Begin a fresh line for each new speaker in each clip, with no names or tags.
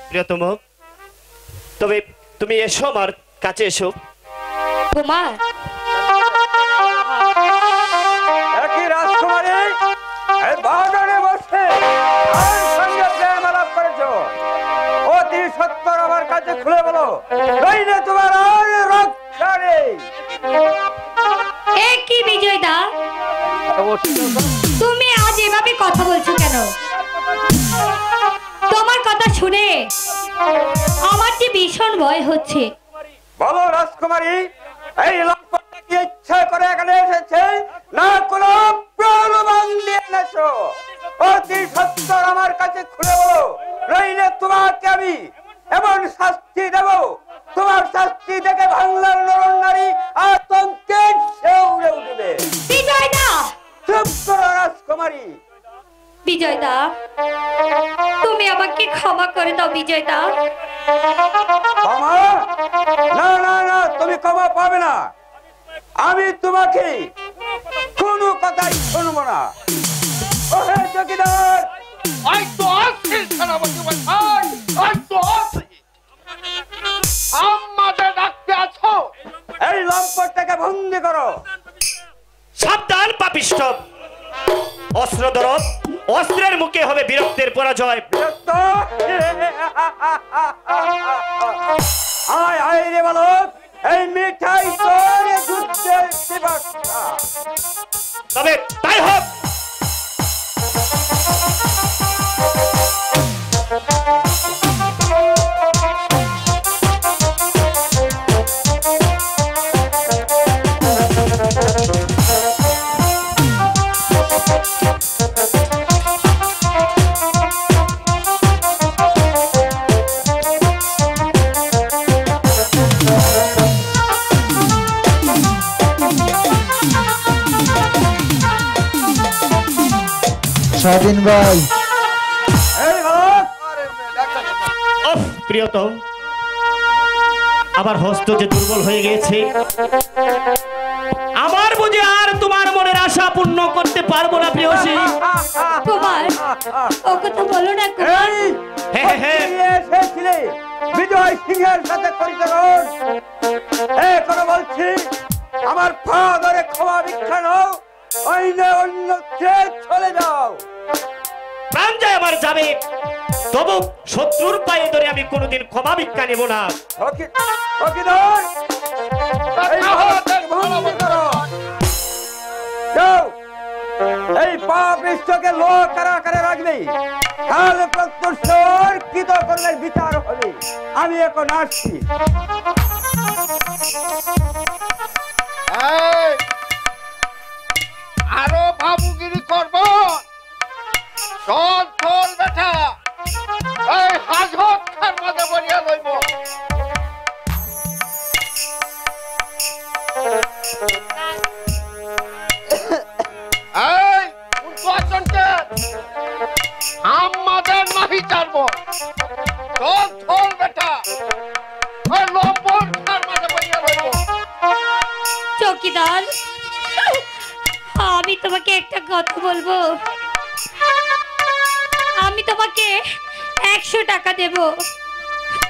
প্রিয়তম, তবে তুমি এসো, আমার কাছে এসো।
কুমার,
একই রাজকুমারী এই বাগানে বসে আমার সঙ্গে প্রেম আলাপ করেছো, অতি সত্তর আমার কাছে খুলে বলো, নইলে তোমার আর রক্ষা নেই।
এ কি বিজয় দা, তুমি আজ এভাবে কথা বলছো কেন? তোমার কথা শুনে আমার যে ভীষণ ভয় হচ্ছে।
বলো রাজকুমারী, এই লম্পটটা কি ইচ্ছা করে এখানে এসেছে, না কোনো প্রলোভন দিয়ে এনেছো? অতি সত্তর আমার কাছে খুলে বলো, নইলে তোমাকে আমি এমন শাস্তি দেব, তোমার শাস্তি দেখে বাংলার নরনারী আতঙ্কে শিউরে উঠবে।
বিজয় দা,
চুপ করো রাজকুমারী।
বিজয় দা, তুমি আমাকে ক্ষমা করে দাও। বিজয় দা,
ক্ষমা? না না না, তুমি ক্ষমা পাবে না। আমি তোমাকে কোনো কথাই শুনবো না। ওহে চকিদার, এই লম্পটটাকে বন্দি করো।
সাবধান পাপিষ্ঠ, অস্ত্র ধরো, অস্ত্রের মুখে হবে বীরত্বের পরাজয়।
বিরক্ত? আয় আয় রে বালক, এই মিঠাই তোর যুদ্ধের দিবসটা।
তবে তাই হোক।
স্বাধীন ভাই,
প্রিয়তম, আমার হস্ত যে দুর্বল হয়ে গেছে, আমার বুঝে আর তোমার মনের আশা পূর্ণ করতে পারবো না প্রিয়সী।
কুমার, ও কথা বলো না কুমার।
এসেছিলে বিজয় সিংহের সাথে পরিচরণ, এখনো বলছি আমার পা ধরে ক্ষমা ভিক্ষা নাও, অন্যত্রে চলে যাও।
প্রাণ যায় আমার যাবে, তবু শত্রুর পায়ে ধরে আমি কোনোদিন ক্ষমা ভিক্ষা নেব না।
চকিদার, এই মহাত্মাকে বন্দি করো। যাও, এই পাপিষ্ঠকে লোক কারাগারে রাখবে, তাহলে প্রত্যুত্তর কৃতকর্মের বিচার হবে। আমি এখন আসছি।
আরো বাবুগিরি করব? চল চল বেটা, এই হাজত খার মাঝে বলিয়া লইব। এই উদ্বাচনকে আমাদের নাহি চালব। চল চল বেটা, এই লম্বর খার মাঝে বলিয়া লইব।
চৌকিদার, আমি তোমাকে একটা কথা বলবো। আমি তোমাকে 100 টাকা দেব,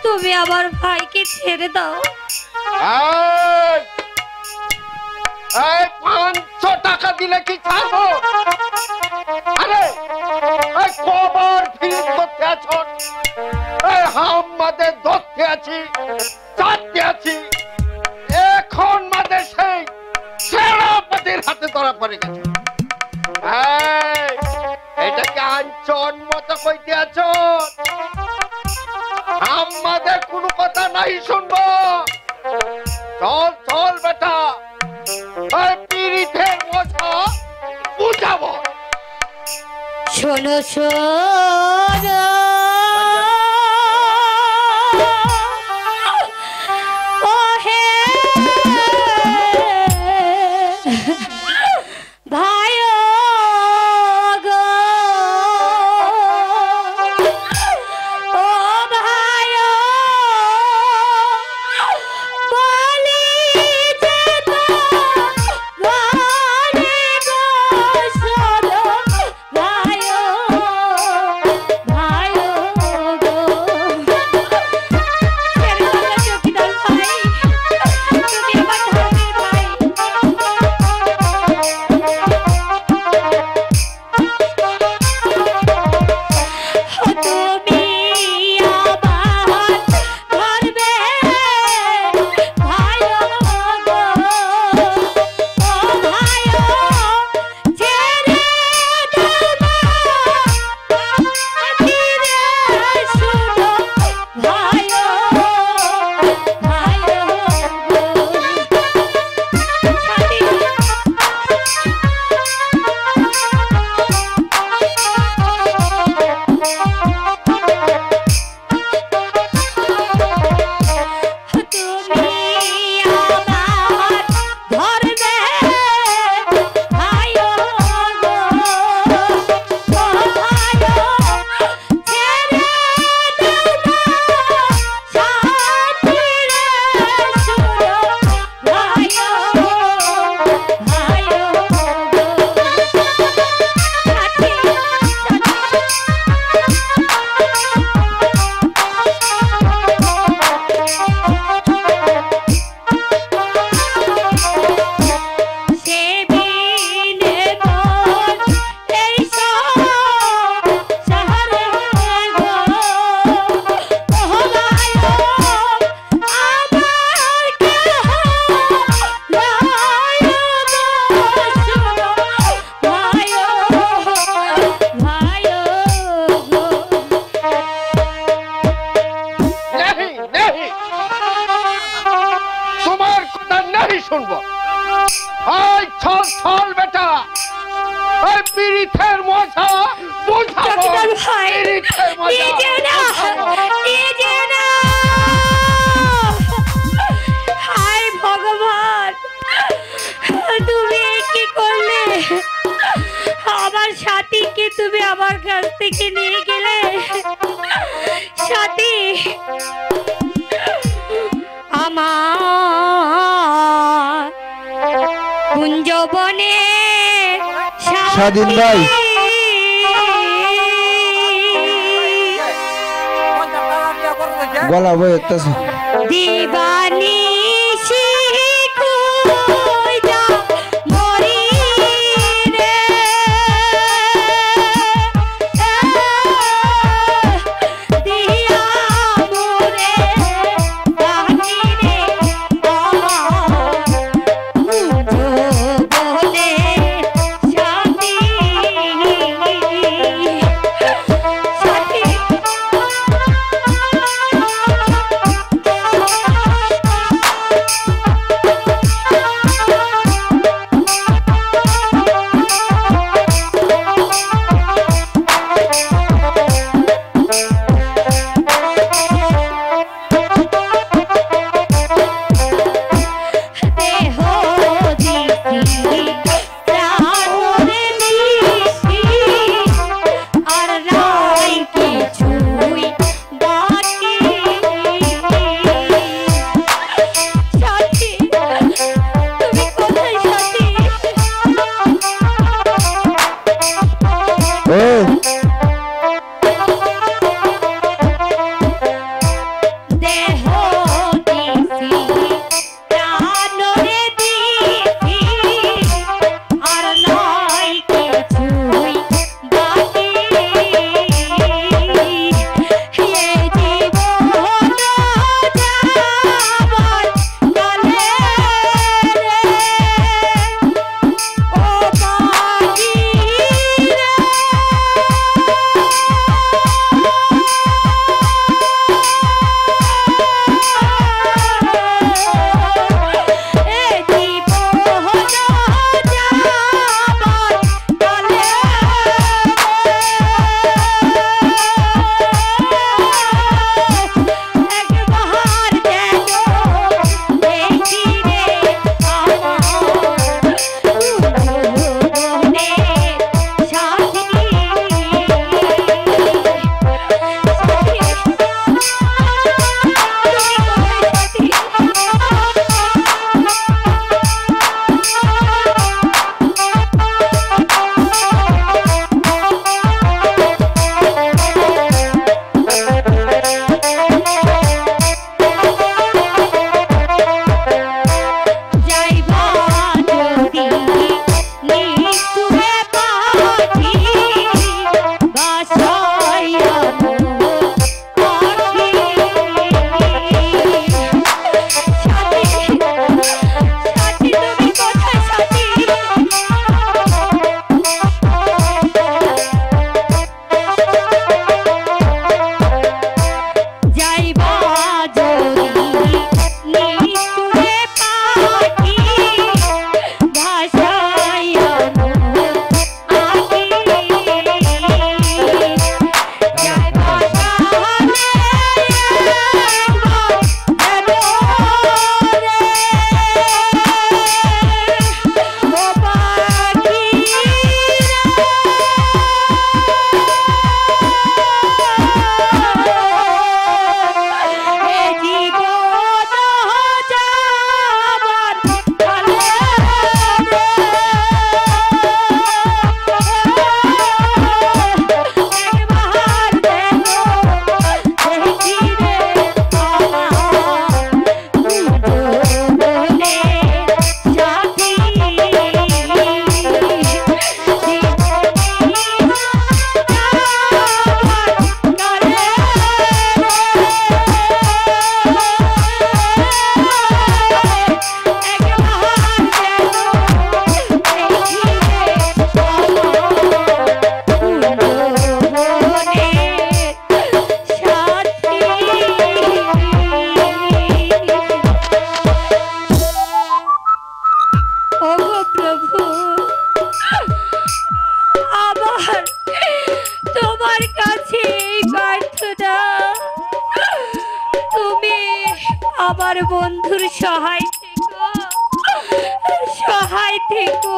তুমি আমার ভাইকে ছেড়ে দাও।
এই 500 টাকা দিলে কি ছাড়বো? আরে এই কবার ফিরিত করতে আছো? এই আমাদের ধরতে আছি, চাটতে আছি, এখন মাঝে সেই সেনাপতির হাতে ধরা পড়ে গেছে। এটাকে আঞ্চন মতো কইতে আছো? আমাদের কোনো কথা নাই শুনবো। চল চল বেটা, পীড়িতের বোঝা বুঝাবো।
শোনো শোনো, ও হে ভাই গো, ও ভাই বলি যেতা ভাই গো, শোনো ভাই নিয়ে যেও না, নিয়ে যেও না। হায় ভগবান, তুমি কি করলে? আমার সাথীকে তুমি আমার কাছ থেকে নিয়ে গেলে। সাথী, আমার কুঞ্জবনে
স্বাধীন ভাই। গলা বই একটা
দিবানি আমার বন্ধুর সহায় থেকো, সহায় থেকো।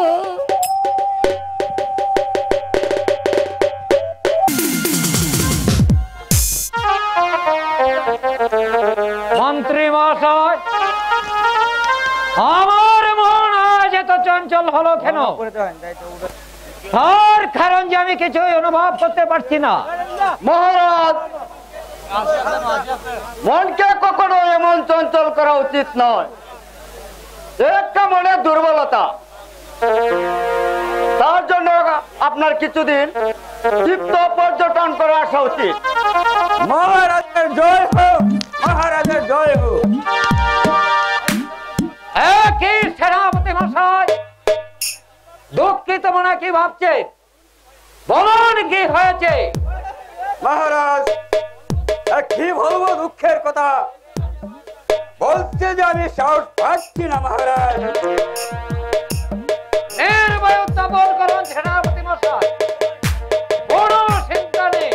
মন্ত্রী মহাশয়, আমার মন আজ এত চঞ্চল হলো কেন? তার কারণ যে আমি কিছুই অনুভব করতে পারছি না।
মহারাজ, মনকে কখনো এমন চঞ্চল করা উচিত নয়। একটা মনের দুর্বলতা, তার জন্য আপনার কিছুদিন তীর্থ পর্যটন করে আসা উচিত।
মহারাজের জয় হোক, মহারাজের জয় হোক।
কি সেনাপতি মশাই, দুঃখিত মনে কি ভাবছে? বলুন কি হয়েছে?
মহারাজ, কি বলবো দুঃখের কথা, বলতে যে আমি সাহস পাচ্ছি না মহারাজ।
নির্ভয় উত্থাপন করুন সেনাপতি মশাই, কোনো চিন্তা নেই।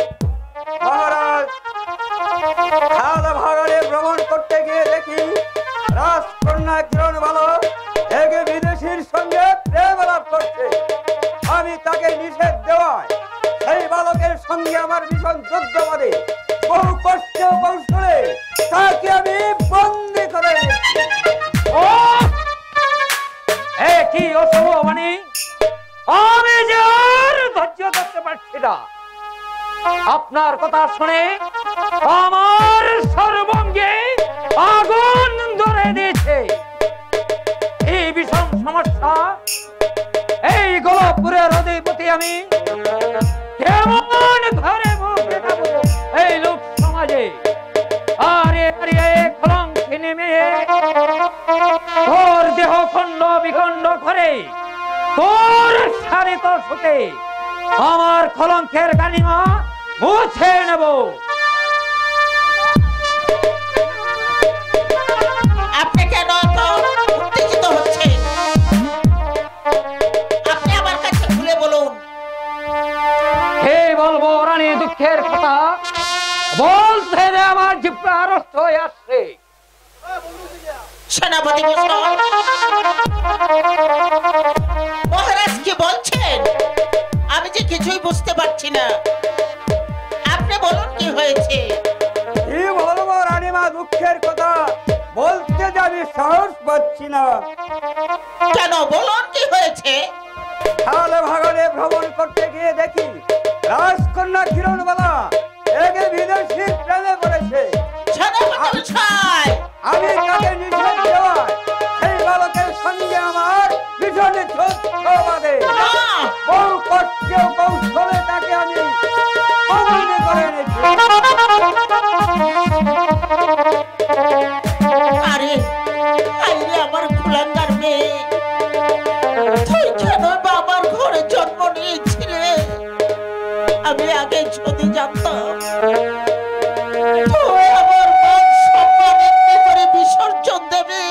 মহারাজ, খাদা ভাগাড়ে ভ্রমণ করতে গিয়ে দেখি রাজকন্যা কিরণ বালক এক বিদেশির সঙ্গে প্রেম লাভ করছে। আমি তাকে নিষেধ দেওয়ায় সেই বালকের সঙ্গে আমার ভীষণ যুদ্ধ বাঁধে। বহু কষ্টে ও কৌশলে তাকে আমি বন্দি করে নিচ্ছি।
ও কি অশুভ মানে, আমি যে আর ধৈর্য ধরতে পারছি না। আপনার কথা শুনে আমার সর্বাঙ্গে আগুন ধরে দিয়েছে। এই বিষম সমস্যা, এই গোলকপুরের অধিপতি আমি কেমন ঘরে মুখ দেখাবো এই লোক সমাজে? আরে আরে কলঙ্কিনী মেয়ে, তোর দেহ খণ্ড বিখণ্ড করে তোর সারিত সুতে আমার কলঙ্কের কালিমা মুছে নেব।
আপনি কেন এত উত্তেজিত হচ্ছেন? আপনি আমার কাছে খুলে বলুন।
হে বলবো রানী দুঃখের কথা, বলতে যে আমার জিহ্বা আরস্ত হয়ে আসছে।
সেনাপতি মশাই, মহারাজ কি বলছেন? আমি যে কিছুই বুঝতে পারছি না। আপনি বলুন কি হয়েছে?
কি বলবো রানীমা দুঃখের কথা, বলতে যে আমি সাহস পাচ্ছি না।
কেন, বলুন কি হয়েছে?
খালে ভাগাড়ে ভ্রমণ করতে গিয়ে দেখি রাজকন্যা কিরণবালা এক বিদেশির প্রেমে পড়েছে।
সেনাপতি মশাই,
আমি তাকে নিষেধ দেওয়ায় সেই বালকের সঙ্গে আমার ভীষণ যুদ্ধ বাঁধে। বহু কষ্টে ও কৌশলে তাকে আমি বন্দি করে এনেছি।
আরে আরে আমার কুলাঙ্গার মেয়ে, তুই কেন বাবার ঘরে জন্ম নিয়েছিলে? আমি আগে যদি জানতাম তুই আমার মান সম্মান এমনি করে বিসর্জন দেবে,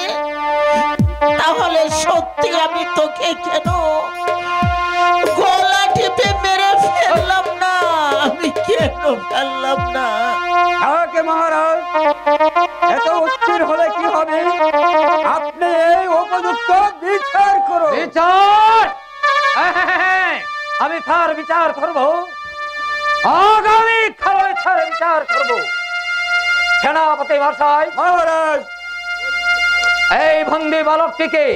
তাহলে সত্যি আমি তোকে কেন গলা টিপে মেরে ফেললাম না? আমি কেন ফেললাম না?
তাকে মহারাজ, এত অস্থির হলে কি হবে? আপনি এই উপযুক্ত বিচার করুন।
বিচার? আমি তার বিচার করব, আগামী কালে তার বিচার করব। সেনাপতি মশাই,
মহারাজ,
এই বন্দী বালকটিকে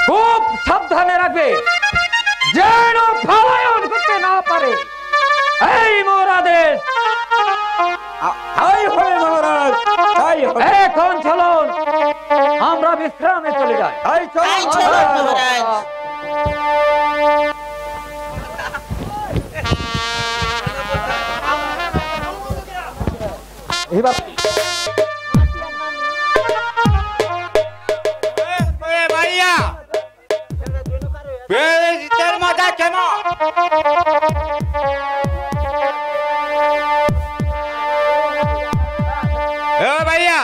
খুব সাবধানে রাখবে, যেন পলায়ন করতে না পারে। এই মোর আদেশ।
তাই হবে মহারাজ, তাই হবে।
এখন চলুন আমরা বিশ্রামে চলে যাই।
তাই
তাই
চলুন
চলুন
মহারাজ।
মহারাজ।
এবার
মজা কেন? ভাইয়া,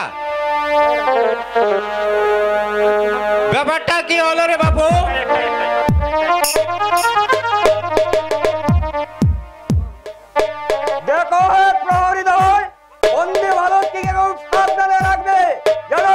ব্যাপারটা কি হলো রে বাবু? দেখো প্রহরী দল, বন্দী বালকটিকে খুব সাবধানে রাখবে, যেন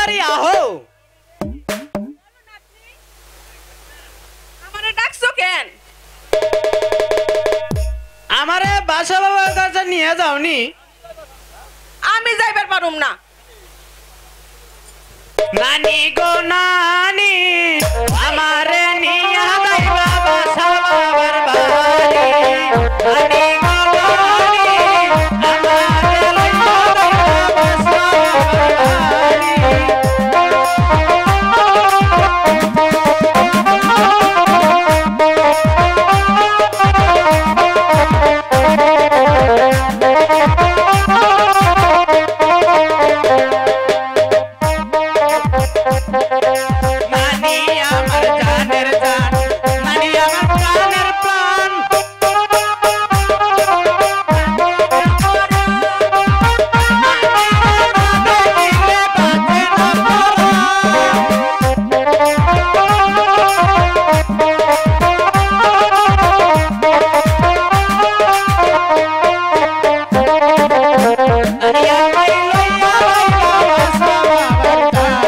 রাজকুমারী আহো।
আমারে ডাকছো কেন?
আমারে বাসা বাবার কাছে নিয়ে যাওনি?
আমি যাইবার পারুম না।
নানি গো নানি আমারে নিয়ে যাইবা বাসা বাবার বাড়ি। নানি গো নানি আমারে লইয়া যাইবা বাসা বাবার নানি আমার জানের জান, নানি আমার প্রাণের প্রাণ। দেখিলে বাঁচে না নানি আমায় লইয়া যাইবা বাসা বাবার ঘাট।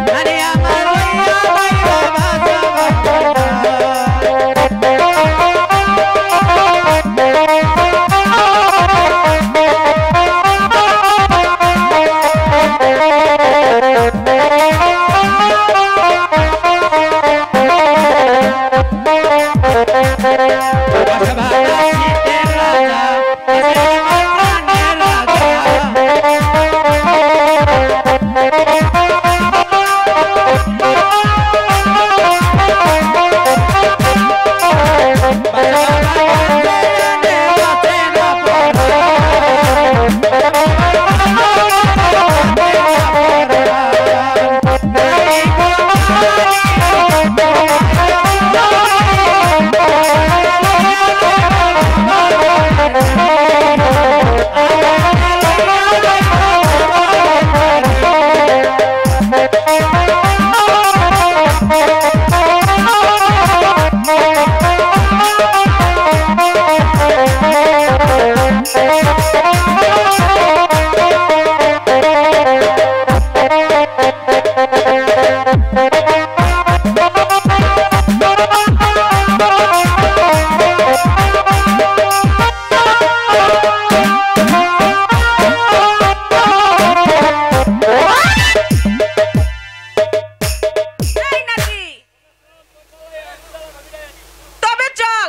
নানি আমায় লইয়া যাইবা বাসা বাবার ঘাট। বাসা বাবা শীতের রাজা, বাসা আমার প্রাণের রাজা।
এই নাকি? তবে চল,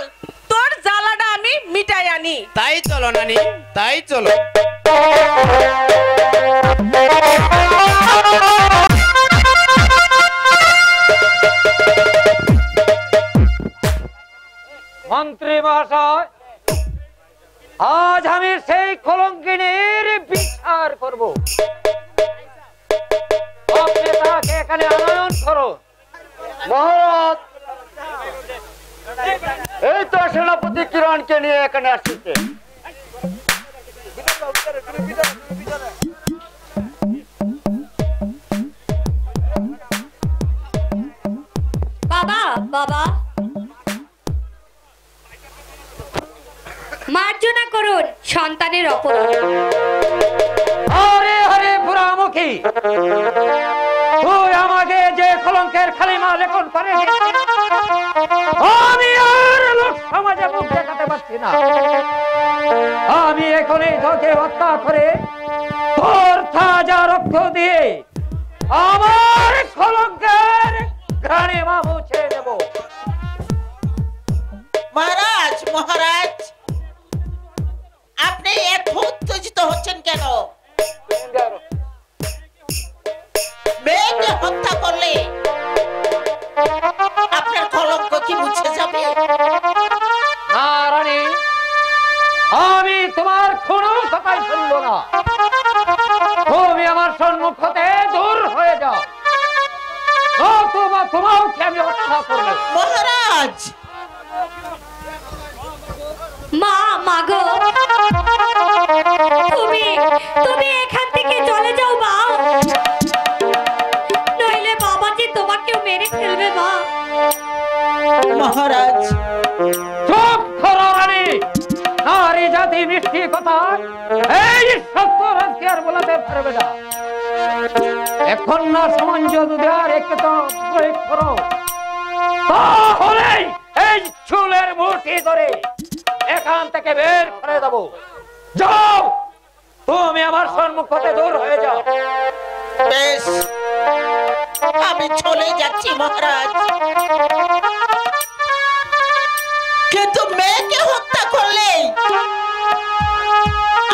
তোর জ্বালাটা আমি মিটাই আনি।
তাই চলো নানি, তাই চলো।
মন্ত্রী মহাশয়, আজ আমি সেই কলঙ্কিনীর বিচার করব। আপনি তাকে এখানে আনয়ন করুন।
মহারাজ, এই তো সেনাপতি কিরণকে নিয়ে এখানে আসছে।
বাবা বাবা মার্জনা করুন সন্তানের অপরাধ।
আরে আরে বুড়ামুখী, তুই আমাকে যে কলঙ্কের খালিমা লেখন করে দিয়েছিস, আমি আর লোক সমাজে মুখ দেখাতে পারছি না। আমি এখনই তোকে হত্যা করে তোর তাজা রক্ত দিয়ে আমার কলঙ্কের ঘানিমা মুছে দেব।
মহারাজ মহারাজ, আপনি এত উত্তেজিত হচ্ছেন কেন? মেয়েকে হত্যা করলে আপনার কলঙ্ক কি মুছে যাবে?
না রানী, আমি তোমার কোনো কথাই শুনবো না। তুমি আমার সম্মুখ হতে দূর হয়ে যাও, নতুবা তোমাকে আমি হত্যা করব।
মহারাজ,
মা মাগো, তুমি তুমি এখান থেকে চলে যাও মা, নইলে বাবা যে তোমাকেও মেরে ফেলবে মা।
মহারাজ
চুপ করো রানী, নারী জাতি মিষ্টি কথা এই সত্য রাজকে আর বলাতে পারবে না। এখন না সমাঞ্জ যদি আর একটু প্রয়োগ করো তাহলে এই চুলের মুঠি ধরে এখান থেকে বের করে দেবো। যাও, তুমি আমার সম্মুখ হতে দূর হয়ে যাও।
বেশ, আমি চলে যাচ্ছি মহারাজ, কিন্তু মেয়েকে হত্যা করলে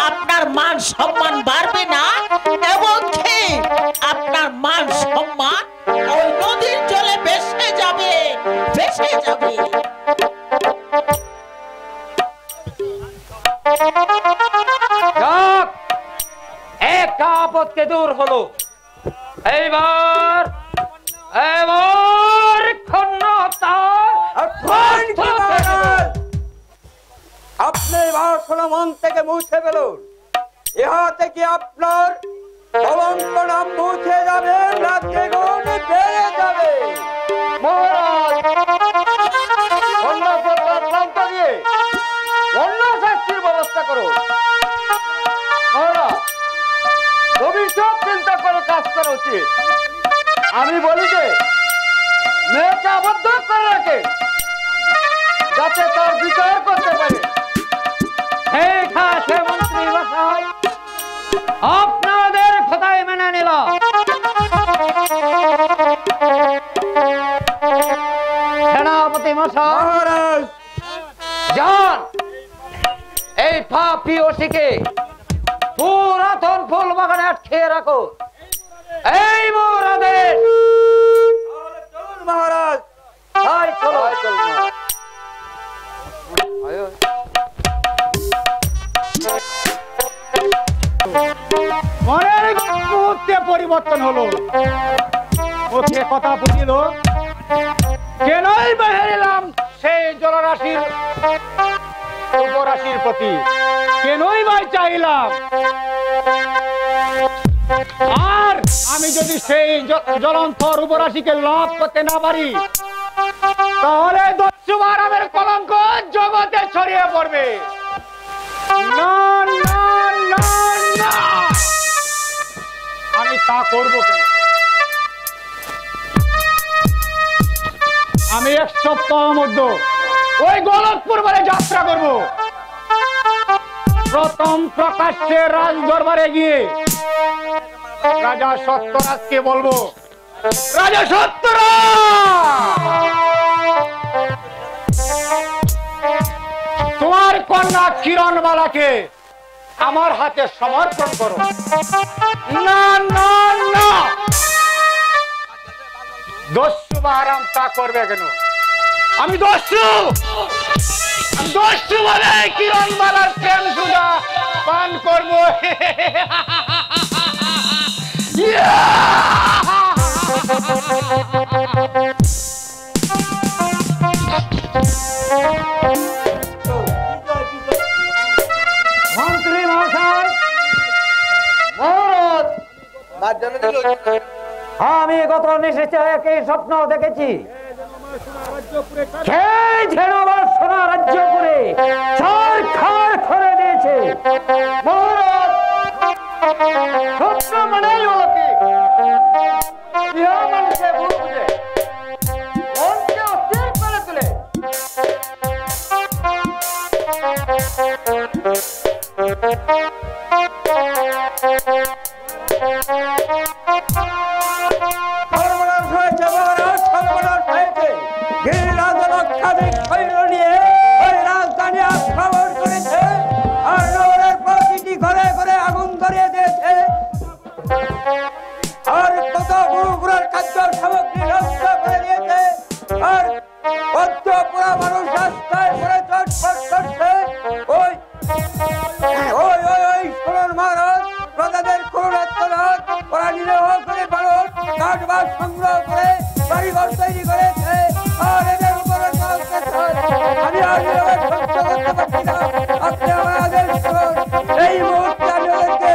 আপনার মান সম্মান বাড়বে না, এবং আপনার মান সম্মান ওই নদীর জলে ভেসে যাবে, ভেসে যাবে।
একটা আপত্তি দূর হলো। এইবার
আপনি বাসনা মন থেকে মুছে ফেলুন। ইহা থেকে আপনার কলঙ্ক নাম মুছে যাবে, না দ্বিগুণ বেড়ে যাবে।
অন্য শাস্তির ব্যবস্থা করো। ভবিষ্যৎ চিন্তা করে কাজ করা উচিত। আমি বলি যে মেয়েকে আবদ্ধ করে রাখে, যাতে তার বিচার করতে পারে। মন্ত্রী মশাই, আপনাদের কথাই মেনে নিলাম। সেনাপতি মশাই, যান এই পাপী ওসিকে পুরাতন ফুল বাগানে আটকে রাখো। এই মহারাজ,
মহারাজ
চলো
মনের মুহূর্তে পরিবর্তন হলো। ওকে কথা বুঝিল, কেনই বাহিলাম সেই জলরাশির উপরাশির প্রতি, কেনই বাই চাইলাম। আর আমি যদি সেই জ্বলন্ত উপরাশিকে লাভ করতে না পারি, তাহলে দস্যুবার আমের কলঙ্ক জগতে ছড়িয়ে পড়বে। না না না না, আমি তা করব কেন? আমি এক সপ্তাহ মধ্যে ওই গলতপুর বারে যাত্রা করব। প্রথম প্রকাশ্যে রাজ দরবারে গিয়ে রাজা সত্যরাজকে বলবো, রাজা সত্যরাজ, তোমার কন্যা কিরণবালাকে আমার হাতে সমর্পণ করো। না না না, দস্যু বাহারাম তা করবে কেন? আমি দস্যু বলে কিরণবালার প্রেম সুধা পান করবো।
মন্ত্রী মহাশয়, আমি গত নিশিতে একই স্বপ্ন দেখেছি। সোনা রাজ্য করে ছারখার করে দিয়েছে। স্বপ্ন মানেই অলৌকিক, ইহা মানুষের ভুল বুঝে মনকে অস্থির করে তোলে।
সর্বনাশ হয়েছে মহারাজ, সর্বনাশ হয়েছে। গিরিরাজ লক্ষাধিক সৈন্য নিয়ে ওই রাজধানী আক্রমণ করেছে, আর নগরের প্রতিটি ঘরে ঘরে আগুন ধরিয়ে দিয়েছে, আর কত গুরুগুরের খাদ্য সামগ্রী নষ্ট করে দিয়েছে, আর কত পুরা মানুষ রাস্তায় পড়ে চটপট করছে। ওই ওই ওই ওই শুনুন মহারাজ, প্রজাদের করুণাত্মনাথ ওরা নিরহ করে মানুষ কাঠ বাস সংগ্রহ করে বাড়িঘর তৈরি করেছে, আর এদের উপরে আমি আর সহ্য করতে পারছি না। আপনি আমার আদেশ করুন, এই মুহূর্তে আমি ওদেরকে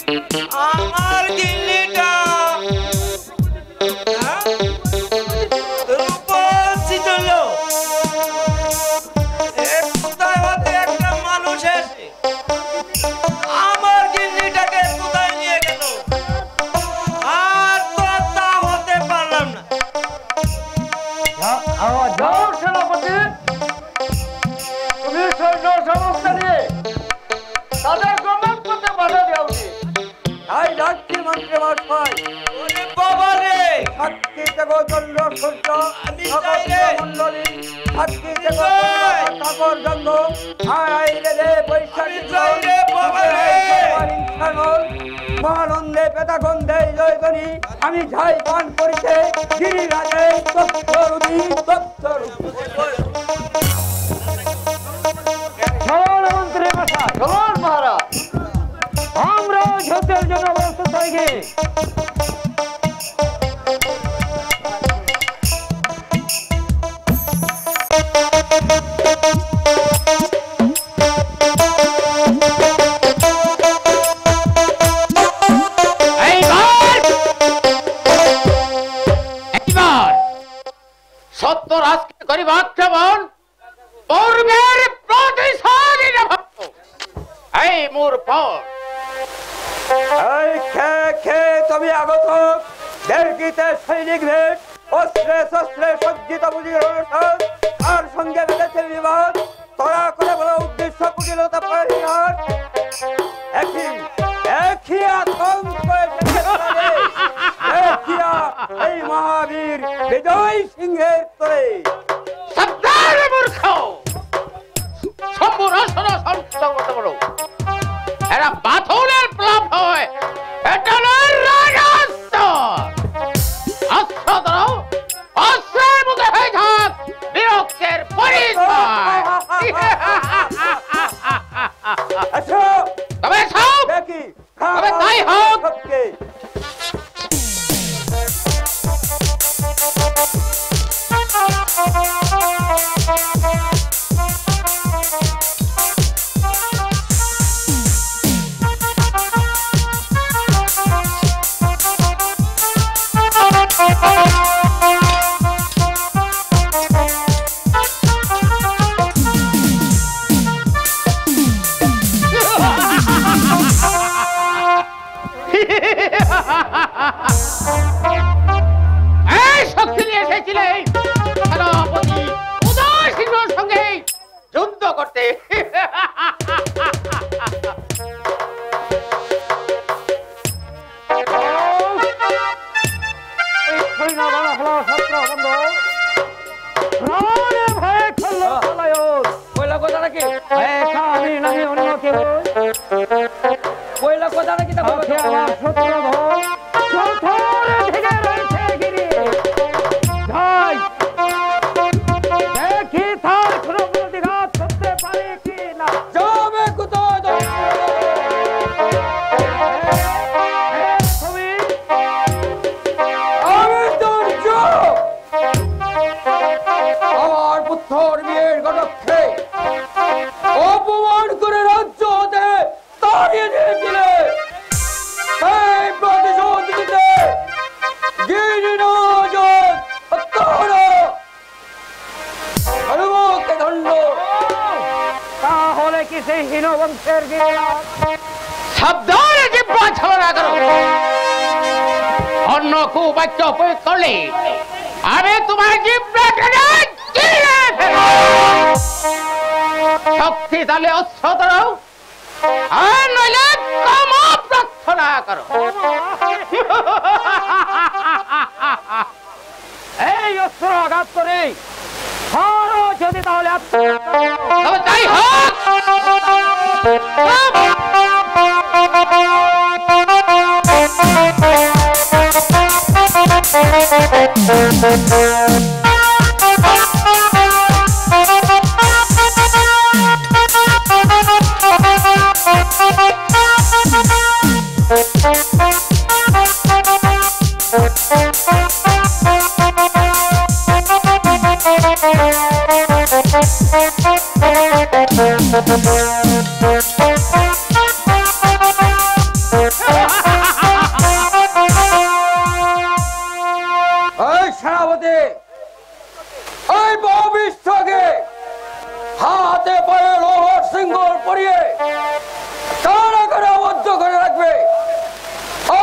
আমার গিল্লিটা রূপসী চলল কোথায় হতে একটা মানুষ এসে আমার গিল্লিটাকে কোথায় নিয়ে গেল আর তো তা হতে পারলাম না।
যাও সেনাপতি, তুমি সৈন্য সমস্ত নিয়ে তাদের গমন করতে বাধা দেওয়া উচিত। তাই যাচ্ছি মন্ত্রী মশাই।
ওরে বাবা রে,
সাক্ষী জগদণ্ড সূর্য মন্ডলী সাক্ষী ঠাকুর জন্ম মহানন্দে পেতাগন্ধে জয় করি আমি যাই পান করিতে গিরিরাজে তত্ত্বরূপী মন্ত্রী মশাই, চলুন মহারাজ, আমরা যুদ্ধের জন্য প্রস্তুত হয়ে গেছি।
সত্য রাজকে করিব আক্রমণ, পূর্বের প্রতিশোধ নেব। এই মোর পর
এই খে তুমি আগত দেড়কিতে সৈনিক ভেট অস্ত্রে শস্ত্রে সজ্জিত বুঝির অনুষ্ঠান তার সঙ্গে বেঁধেছে বিবাদ। তোরা করে বলো উদ্দেশ্য কুটিলতা পরিহার একই আতঙ্ক এই মহাবীর বিজয় সিংহের তরে
সাবধান মূর্খ, সম্পূর্ণ সংস্থা বলো এরা বাথলের প্লাব হয়, এটা নয় রাজস্ব। অস্ত্র ধরো, অস্ত্রের মুখে হয়ে থাক বিরক্তের পরিচয়। তবে সব
দেখি
তবে তাই হোক। এই শক্তি নিয়ে এসেছিলে সেনাপতি উদয় সিংহের সঙ্গে যুদ্ধ করতে।
অপমান করে রাজ্য হতে তাড়িয়ে দিয়েছিলে, সেই প্রতিশোধ দিতে দণ্ড। তাহলে কি সেই হীন বংশের
সাবধানে জিহ্বা ছলনা করো, অন্য কুবাক্য প্রয়োগ করলে আমি তোমার জিহ্বা শক্তিশালী অস্ত্র ধরো, আর নইলে ক্ষমা প্রার্থনা করো।
এই অস্ত্র আঘাত করে যদি তাহলে
তাই হোক।
হাতে পায়ে লোহার সিঙ্গল পরিয়ে কারাগারে আবদ্ধ করে রাখবে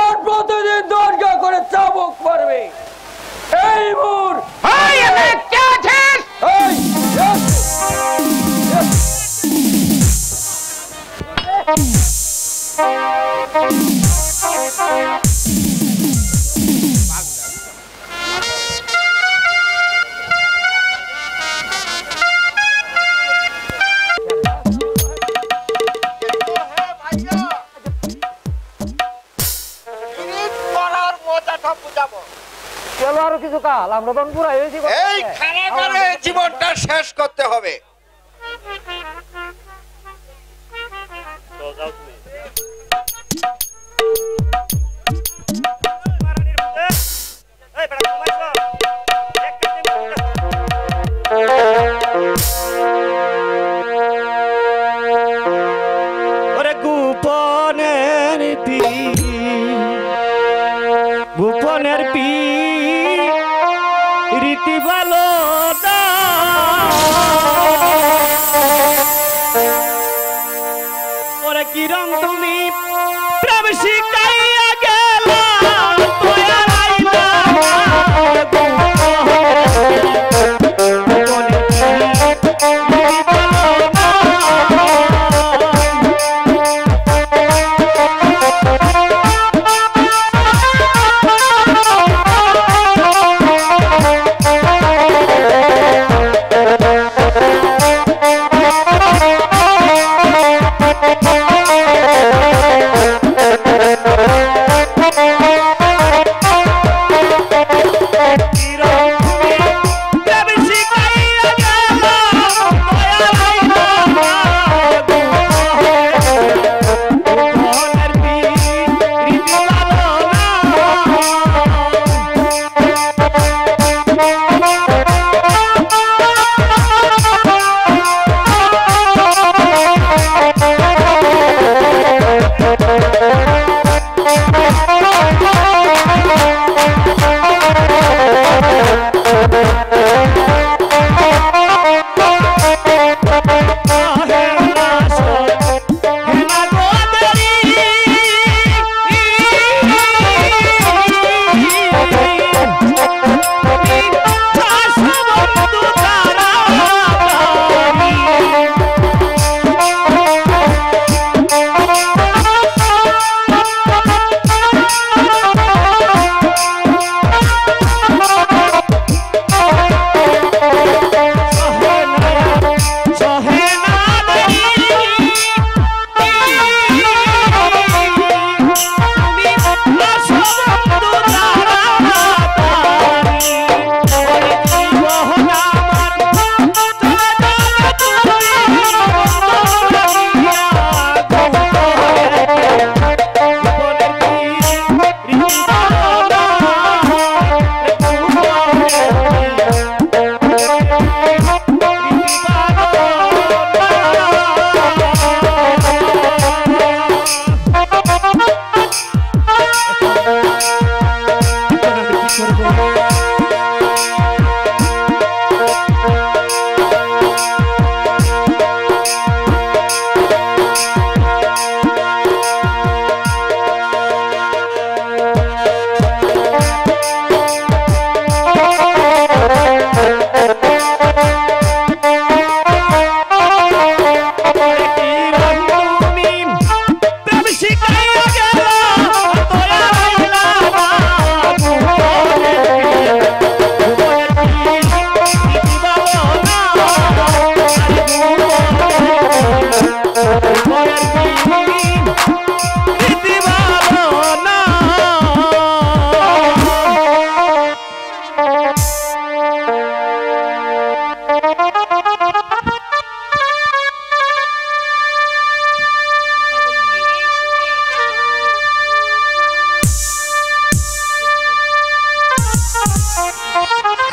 আর প্রতিদিন দরজা করে চাবুক মারবে। এই মুর
কে আছিস?
এই
চলো আরো কিছু কাল, আমরা তখন পুরাই হয়েছি।
এই কারাগারে জীবনটা শেষ করতে হবে।
গোপনের রীতি ভালো ওরে কিরম তুমি প্রেম শিখাইয়া গেলা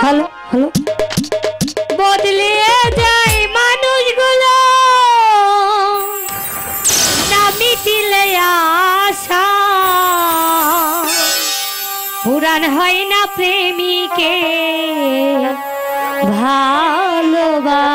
হ্যালো হ্যালো বদলে যায় মানুষগুলো না মিটিলে আশা পুরাণ হয় না প্রেমিকে ভালোবাসা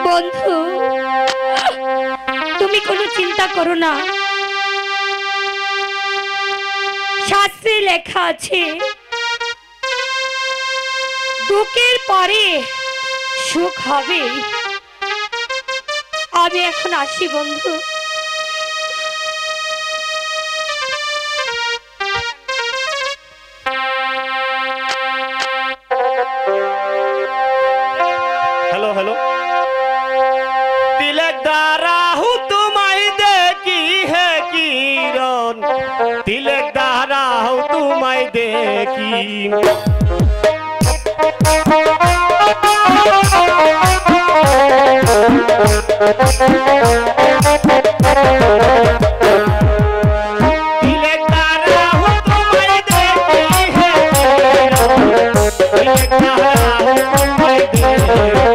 বন্ধু, তুমি কোনো চিন্তা করো না। শাস্ত্রে লেখা আছে, দুঃখের পরে সুখ হবে। আমি এখন আসি বন্ধু।
हेलो हेलो तिलक दारा हूँ तुम्हारी देखी है किरण तिलक दारा हूँ तुम्हारी देखी तिलक दारा हूँ तुम्हारी देखी है तिलक दारा हूँ तुम्हारी देखी